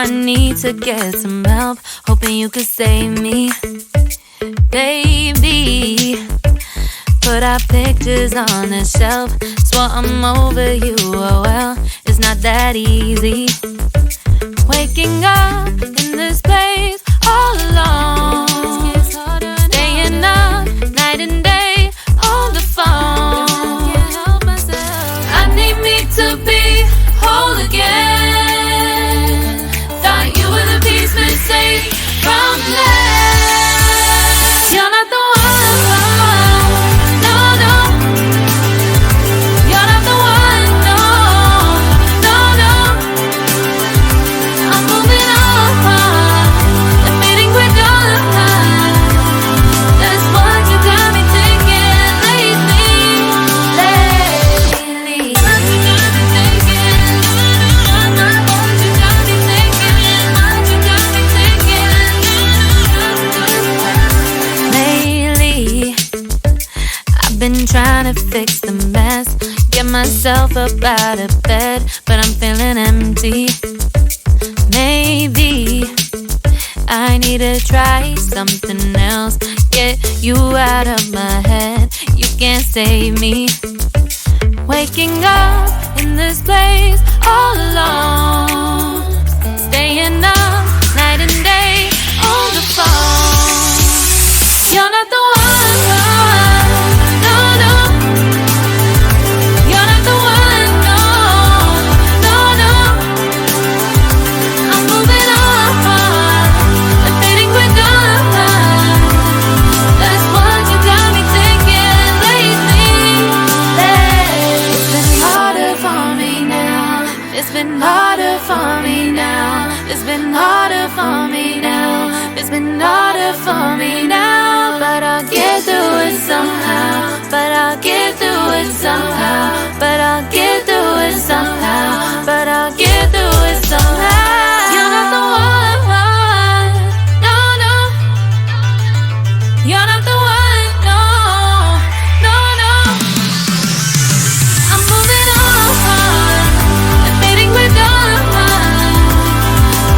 I need to get some help, hoping you could save me. Baby, put our pictures on the shelf. Swore I'm over you, oh well, it's not that easy. Waking up in this place all alone, staying up night and day on the phone. I need me to be whole again. Thought you were the piece missing from left. You're not the one, no, no. You're not the one, no, no, no. I'm moving on, admitting we're done. That's what you got me thinking lately. What you got me thinking? What you got me thinking? What you got me thinking? Lately, I've been trying to fix the mess, get myself up out of bed, but I'm feeling empty. Maybe I need to try something else, get you out of my head. You can't save me. Waking up in this place all alone, staying up night and day on the phone. You're not the one, no, no. You're not the one, no, no, no. I'm moving on, admitting we're done. That's what you got me thinking lately. It's been harder for me now. It's been harder for me now. It's been harder for me now. It's been harder for me now. But I'll get through it somehow. But I'll get through it somehow. But I'll get through it somehow. But I'll get through it somehow. You're not the one, no, no. You're not the one, no, no, no. I'm moving on, admitting we're done.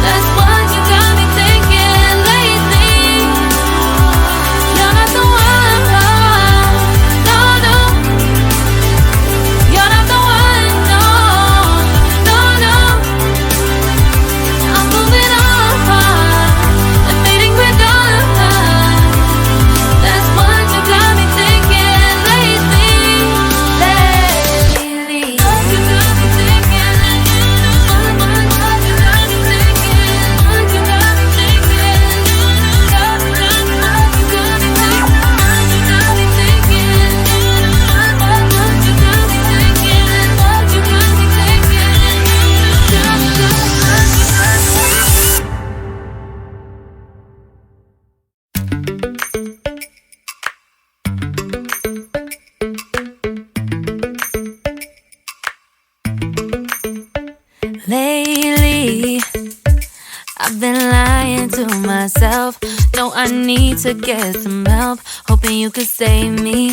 That's what you got me thinking lately. You're not the one, no, no. You're not the one, no, no, no. I'm moving on, admitting we're done. That's what you got me thinking lately. What you got me thinking? What you got me thinking? What you got me thinking? What you got me thinking? What you got me thinking? What you got me thinking? What you got me Lately, I've been lying to myself. No, I need to get some help, hoping you could save me.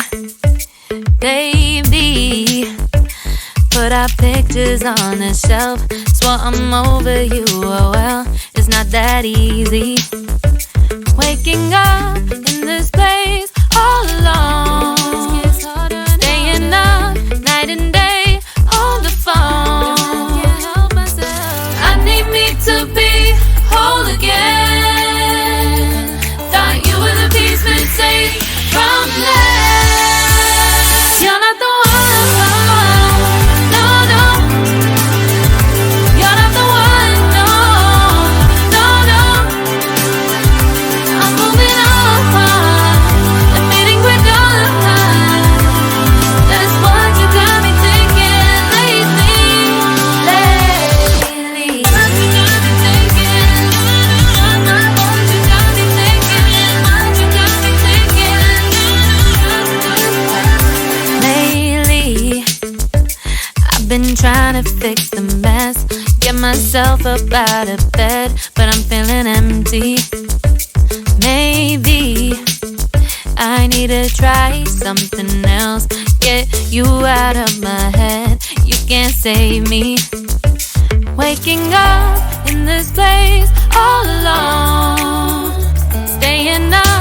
Baby, put our pictures on the shelf. Swore I'm over you, oh well, it's not that easy. Waking up in this place all alone, staying up night and day on the phone. I need me to be whole again. Thought you were the piece missing from left. You're not the one, no, no. You're not the one, no, no, no. I'm moving on, admitting we're done. That's what you got me thinking lately. What you got me thinking? What you got me thinking? What you got me thinking? Lately, I've been trying to fix the mess, get myself up out of bed, but I'm feeling empty. Maybe I need to try something else, get you out of my head. You can't save me. Waking up in in this place all alone, staying up